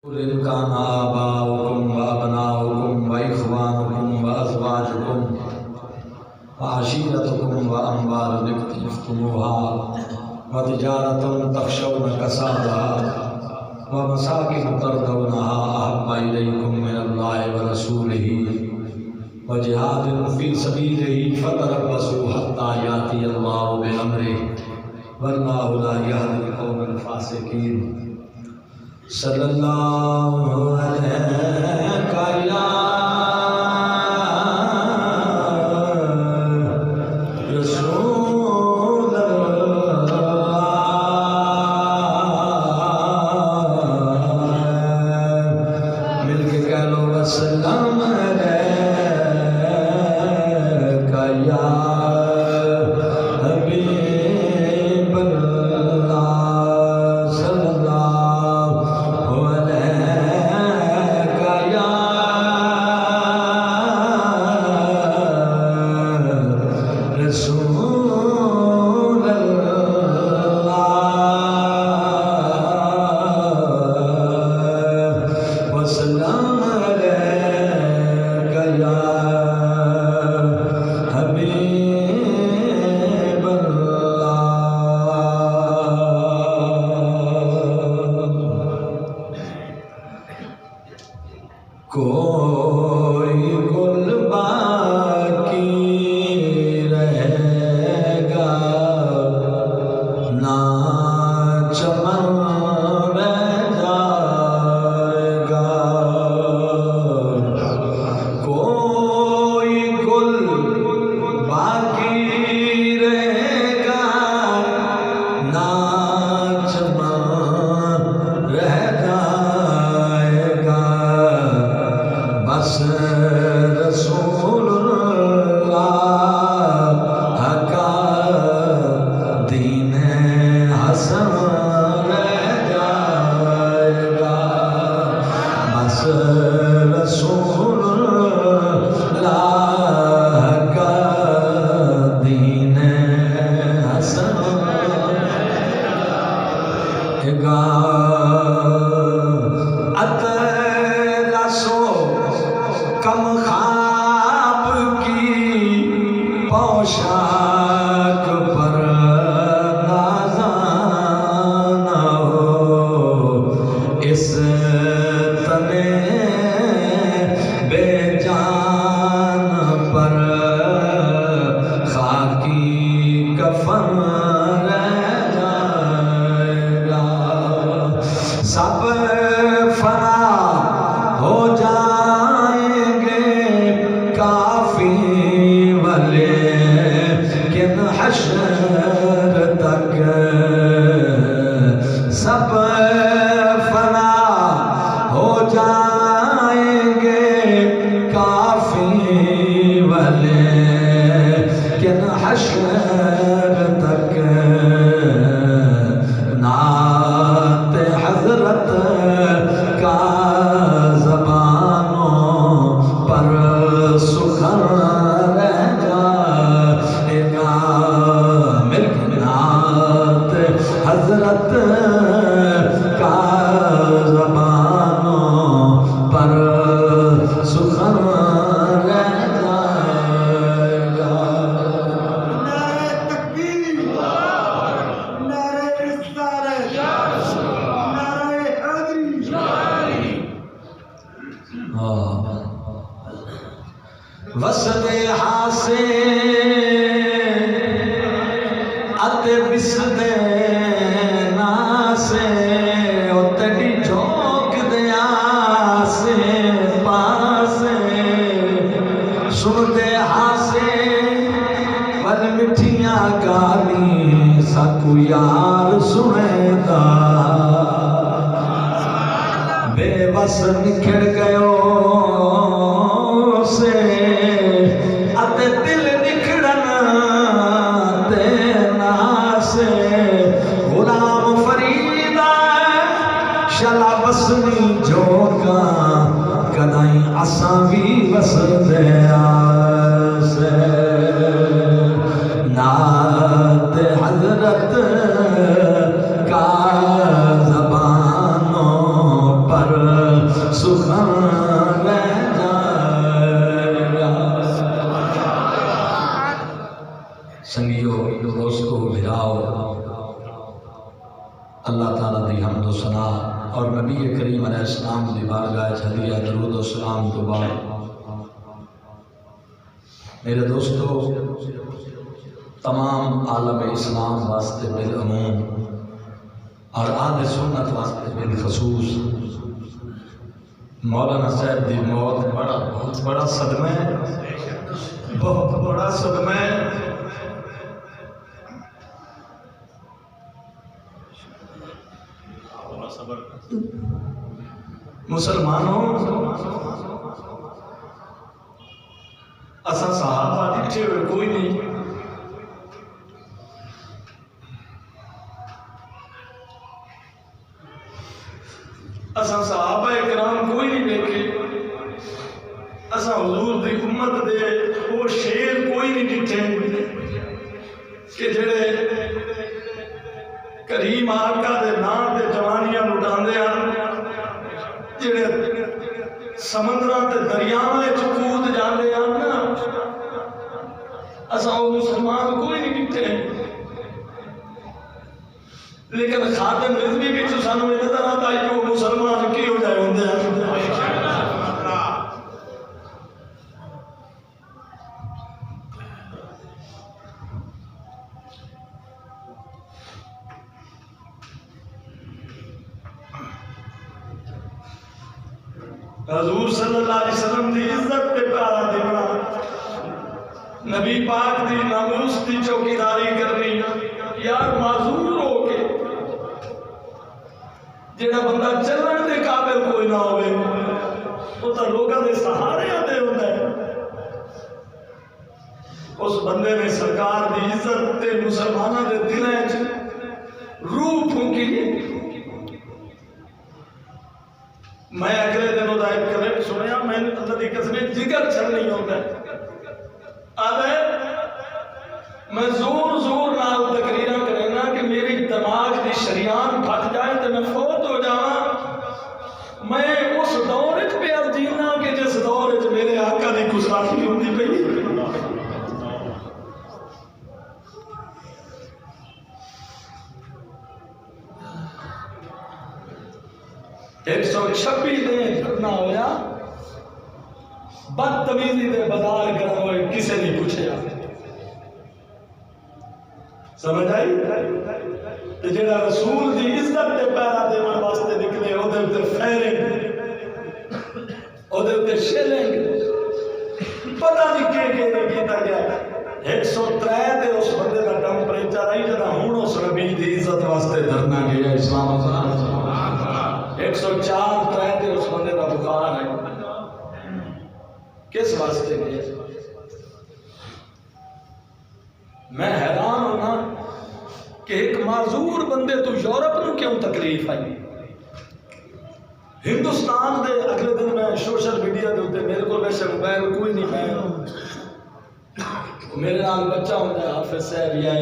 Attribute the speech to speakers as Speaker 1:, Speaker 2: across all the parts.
Speaker 1: قل إن كان آباؤكم وأبناؤكم وإخوانكم وأزواجكم وعشيرتكم وأموال اقترفتموها وتجارة تخشون كسادها ومساكن ترضونها أحب إليكم من الله ورسوله وجهاد في سبيله فتربصوا حتى يأتي الله بأمره والله لا يهدي القوم الفاسقين صلی اللہ علیہ یا رسول اللہ مل کے کہہ لو وسلم علیکہ یا حبیب اللہ صلی اللہ رسول اللہ وسلام علیکہ یا حبیب اللہ کوئی گل باقی رہے گا نہ چمن رہ جائے گا کوئی گل باقی رہے گا نہ چمن رہ جائے گا بس رسول اللہ کا دین حسن رہ جائے گا بس رسول اللہ کا دین حسن رہ گا کم خواب کی پوشاک پر نازان ہو اس تنے بے جان پر خاکی کفن رہ جائے گا سب فنا ہو جائیں گے کافی ولیکن حشر تک سب فنا ہو جائیں گے کافی ولیکن حشر تک نعت حضرت کا زبانوں پر سخن رہ جائے گا مل کے نعت حضرت کا زبانوں پر سخن رہ جائے گا
Speaker 2: نعرہ تکبیر نعرہ رسالت نعرہ حیدری
Speaker 1: وسط حاسے ات بسدے ناسے اتڑی جھوک دیا سے پاسے سنتے حاسے ول مٹھیاں گالی سکو یار سنے دا بے بس نکھڑ گئو سے اتے دل نکھڑن دینا سے غلام فریدہ شلا بسنی جوکا کدائیں اساں بھی بس دیا سے نعت حضرت کا زبانوں پر کریم علیہ السلام کی بارگاہ ہدیہ درود و سلام تو بعد میرے دوستو تمام عالم اسلام واسطے بالعموم اور اہل سنت واسطے بالخصوص مولانا صاحب دی موت بہت بڑا صدمہ ہے، بہت بڑا صدمہ ہے۔ مسلمانوں اساں صحابہ ڈٹھے ہوئے کوئی نہیں، اساں صحابہ اکرام کوئی نہیں دیکھے، اساں حضور دی امت دے وہ شیر کوئی نہیں ڈٹھے کہ جڑے کریم آقا دے نام تے جوانیاں لٹاندے ہیں، جڑے سمندراں تے دریاواں وچ کود جاندے ہیں نا، اساں وہ مسلمان کوئی نہیں ڈٹھے۔ لیکن خاتم رضوی بھی سانو نظر آتا ہے کہ وہ مسلمان کی ہو جائے ہوندے ہیں۔ 'حضور صلی اللہ علیہ وسلم دی عزت پہ پیارا دینا، نبی پاک دی ناموس دی چوکیداری کرنی، یار معذور ہو کے جڑا بندہ چلن دے قابل کوئی نہ ہوئے وہ تو لوگوں دے سہارے دے ہوندا ہے، اس بندے نے سرکار دی عزت تے مسلماناں دے دلاں وچ روح پھونکی۔ میں اگلے دنوں دا ایک کلپ سنیا، میں نے اللہ دی قسم جگر چھل نہیں ہوتا آدھے میں زور زور نال تقریرہ کرنا کہ میری دماغ دی شریان پھٹ جائے تو میں فوت ہو جاواں۔ میں اس دور وچ پیا جینا کہ جس دور وچ میرے آقا دی گستاخی ہوندی پئی۔ 126 دن کرنا ہویا، بدتمیزی دے بازار گرم ہوئے، کسے نہیں پوچھیا، سمجھ آئی؟ کہ جڑا رسول دی عزت دے پیرا دیون واسطے نکلے او دے تے فیرنگ، او دے تے شیلنگ، پتہ نہیں کہ کیتا گیا۔ 103 تے اس بندے دا ٹمپریچر آئی جدا ہن اس نبی دی عزت واسطے دھرنا گیا اسلام آباد۔ 104 تے اس بندے دا بخار ہے، کس واسطے گیا؟ میں حیران ہونا کہ ایک معذور بندے تو یورپ نو کیوں تکلیف آئی؟ ہندوستان دے اگلے دن میں سوشل میڈیا دے اوتے، میرے کو ویسے موبائل کوئی نہیں، میں میرے نال بچہ ہوندا ہے حافظ صاحب یا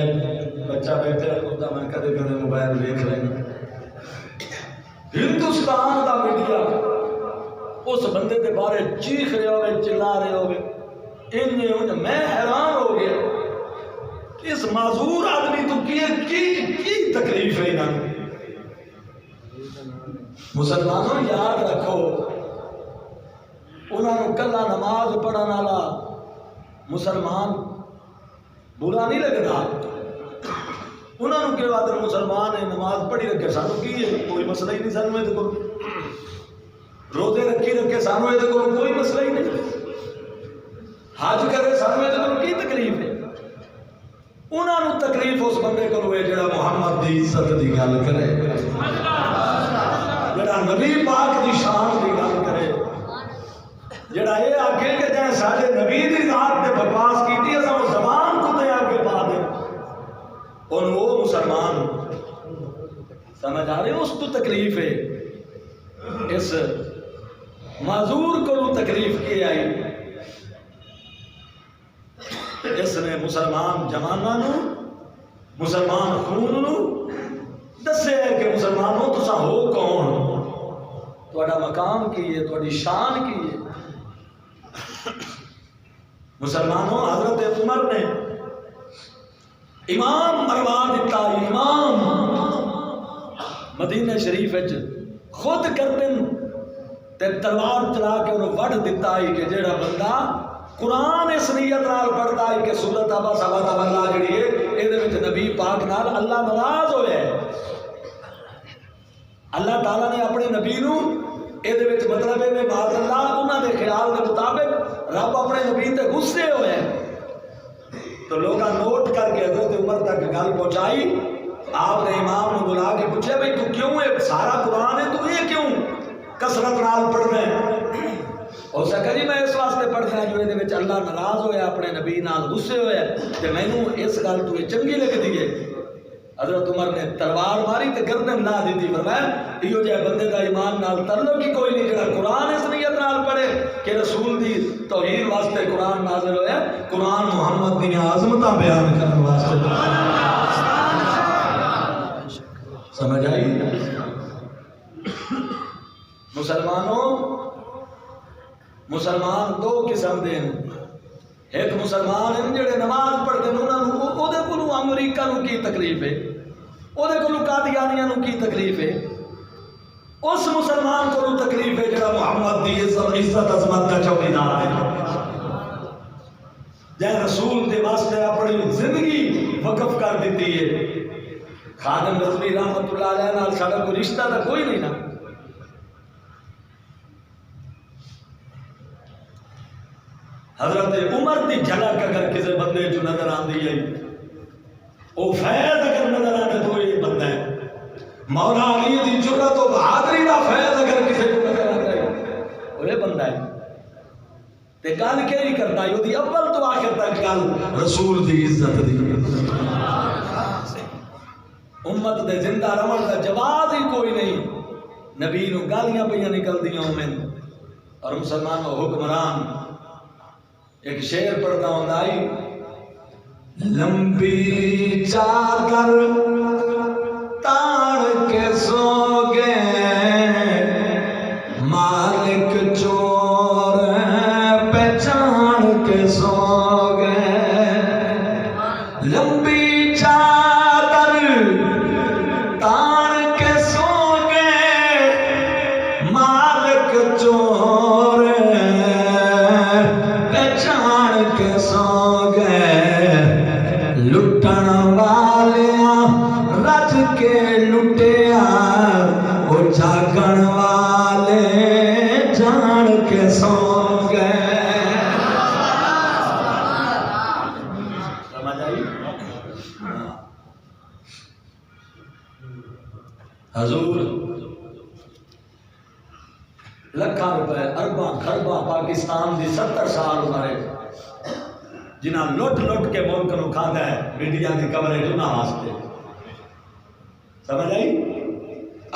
Speaker 1: بچہ بیٹھا ہوتا، میں کدے کدے موبائل دیکھ لینا۔ ہندوستان دا میڈیا اس بندے دے بارے چیخ رہے ہوئے، چلا رہے ہوئے، میں حیران ہو گیا کہ اس معذور آدمی تو کی تکلیف ہے نا۔ مسلمانوں یاد رکھو، انہوں نے کلا نماز پڑھنے والا مسلمان برا نہیں لگتا، انہوں نے کہ اگر مسلمان ہے نماز پڑھی رکھے سانو کی ہے کوئی مسئلہ ہی نہیں، سانو یہ کو روزے رکھی رکھے سانو یہ کو کوئی مسئلہ ہی نہیں، حج کرے سانو یہ کو کی تکلیف ہے؟ انہوں نے تکلیف اس بندے کو ہوئے جڑا محمد دی عزت دی گل کرے، جڑا نبی پاک دی شان دی گل کرے، جڑا یہ آگے کہ جائے سارے نبی دی ذات تے بکواس کیتی ہے وہ زبان کو تے آگے پا دے، اور وہ مسلمان سمجھ آ رہے اس کو تکلیف ہے۔ اس معذور کو تکلیف کی آئی، اس نے مسلمان جوانوں مسلمان خون دسے کہ مسلمانوں تسا ہو کون، تہاڈا مقام کی ہے، تہاڈی شان کی ہے۔ مسلمانوں حضرت عمر نے امام مروا دیتا، امام مدینہ شریف خود کردن تے تلوار چلا کے انہوں وڈ دیتا ہے کہ جیڑا بندہ قرآن اس نیت نال پڑھتا ہے کہ سورت عبس عبد اللہ جڑی ہے اے دے وچ نبی پاک نال اللہ ناراض ہویا ہے. اللہ تعالیٰ نے اپنے نبی نو اے دے وچ مطلب ہے معاذ اللہ انہاں دے خیال دے مطابق رب اپنے نبی تے غصے ہوئے ہیں. تو لوگاں نوٹ کر کے حضرت عمر تک گل پہنچائی. آپ نے امام نے بلا کے پوچھا بھائی تو کیوں ہے سارا قرآن ہے تو یہ کیوں کثرت نال پڑھنا ہے؟ ہو سکا جی میں اس واسطے پڑھنا جو یہ وچ اللہ ناراض ہویا اپنے نبی نال غصے ہویا تے مینوں اس گل تو یہ چنگی لگدی ہے. حضرت عمر نے تلوار ماری تے گردن لا دیتی. فرمایا ایو جے بندے دا ایمان نال تعلق ہی کوئی نہیں جڑا قرآن اس نیت نال پڑھے کہ رسول دی توہین واسطے قرآن نازل ہویا. قرآن محمد دی عظمتاں بیان کرن واسطے. سمجھ آئی؟ مسلمان دو قسم دے ہیں. ایک مسلمان ہیں جڑے نماز پڑھتے ہیں انہوں او دے کولوں امریکہ نو کی تکلیف ہے, او دے کولوں قادیانیاں نو کی تکلیف ہے. اس مسلمان کولوں تکلیف ہے جڑا محمد دی عزت عظمت کا چوکیدار ہے, جے رسول دے واسطے اپنی زندگی وقف کر دیتی ہے. خادم رضوی رحمت اللہ علیہ نال ساڈا کوئی رشتہ تا کوئی نہیں نا. حضرت عمر دی جھلک اگر کسی بندے جو نظر آندی ہے وہ فیض اگر نظر آندے تو یہ بندہ ہے. مولا علی دی جرأت و بہادری دا فیض اگر کسی کو نظر آندا ہے وہ یہ بندہ ہے. تے گل کیڑی کردا ہے وہ اول تو آخر تک گل رسول دی عزت دی. امت دے زندہ رہن دا جواز ہی کوئی نہیں. نبی نو گالیاں پہ نکلدیاں اومن اور مسلمان و حکمران ایک شعر پڑھتا ہوں دائی. لمبی چادر تاڑ کے سو گئے مالک چور پہچان کے سو گئے. لمبی چادر تاڑ کے سو گئے مالک چور پہچان کے سو گئے. لٹن والیاں رج کے لٹیا وہ جاگن والے جان کے سو گئے. سمجھ آئی؟ حضور لکھاں روپے ارباں خرباں پاکستان دی 70 سال عمر جنہاں لٹ لٹ کے ملک نو کھاندا ہے میڈیا دی کوریج انہاں واسطے. سمجھ آئی؟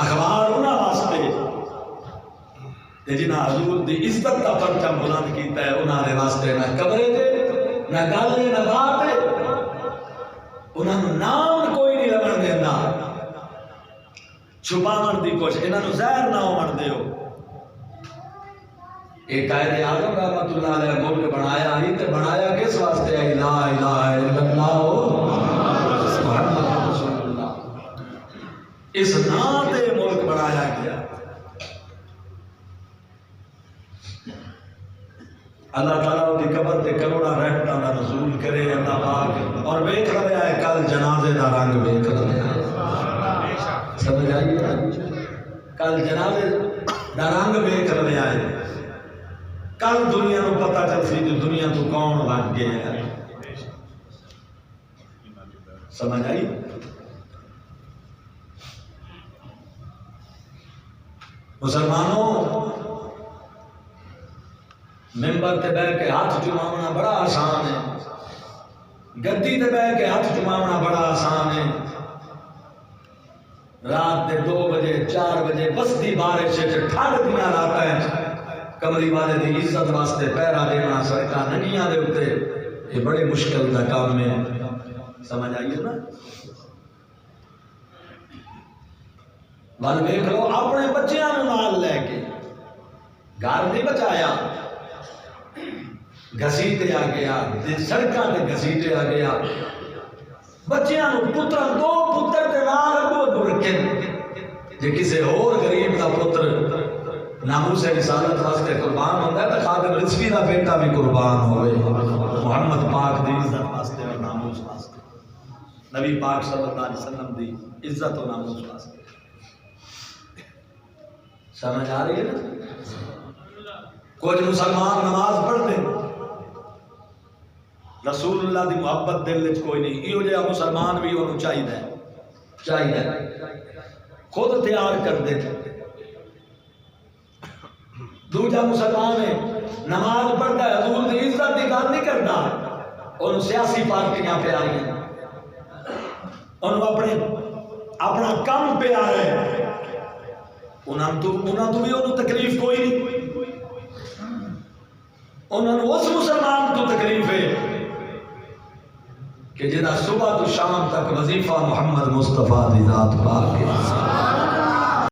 Speaker 1: اخبار انہاں واسطے تے جنہاں حضور دی عزت دا پرچم بلند کیتا ہے انہاں دے واسطے نہ کوریج نہ گل نہ بات ہے. انہاں نو نام کوئی نہیں لگن دیندا. چھپاون دی کوشش انہاں نو ظاہر نہ ہون دیو. ایک قائد اعظم رحمت اللہ علیہ ملک بنایا ہی تے بنایا کس واسطے ہے؟ لا الہ الا اللہ محمد رسول اللہ. اس نام تے ملک بنایا گیا. اللہ تعالیٰ کی قبر تے کروڑا رحمتاں دا نزول کرے اللہ پاک. اور ویکھ رہا ہے کل جنازے دا رنگ ویکھ رہا ہے. سمجھ آئی؟ کل جنازے دا رنگ ویکھ رہا ہے. کل دنیا نو پتہ چل سی کہ دنیا تو کون بن گیا ہے. سمجھ آئی؟ مسلمانوں ممبر تے بیٹھ کے ہاتھ جماونا بڑا آسان ہے. گدی تے بیٹھ کے ہاتھ جماونا بڑا آسان ہے. رات دے 2 بجے 4 بجے بستی بارش ٹھنڈ دیاں راتاں ہیں کمری والے دی عزت واسطے پہرا دینا سڑکاں ننگیاں دے اوتے یہ بڑے مشکل دا کام ہے. سمجھ آئیے نا؟ ول ویکھ لو اپنے بچیاں نوں نال لے کے گھر نہیں بچایا گھسیٹے آ گیا سڑکاں تے گھسیٹے آ گیا. بچیاں نوں پتر 2 پتر دے نال اگوں رکھے جے کسی اور غریب کا پتر ناموس رسالت واسطے قربان ہوتا ہے تو خادم رضوی کا بیٹا بھی قربان ہوئے محمد پاک دی عزت واسطے اور ناموس واسطے، نبی پاک صلی اللہ علیہ وسلم دی عزت اور ناموس واسطے۔ سمجھ آ رہی ہے نا؟ کچھ مسلمان نماز پڑھتے رسول اللہ دی محبت دل وچ کوئی نہیں، یہ جہاں مسلمان بھی انہوں چاہیے خود تیار کر دے۔ دوجا مسلمان ہے نماز پڑھتا ہے حضور دی عزت کی گل نہیں کرتا، انہوں سیاسی پارٹیاں پہ آئی ہیں، انہوں اپنا کام پہ آ رہے ہیں، انہوں تو بھی انہوں تکلیف کوئی نہیں، انہوں نے اس مسلمان تو تکلیف ہے کہ جنہاں صبح تو شام تک وظیفہ محمد مصطفیٰ دی ذات پاک ہے۔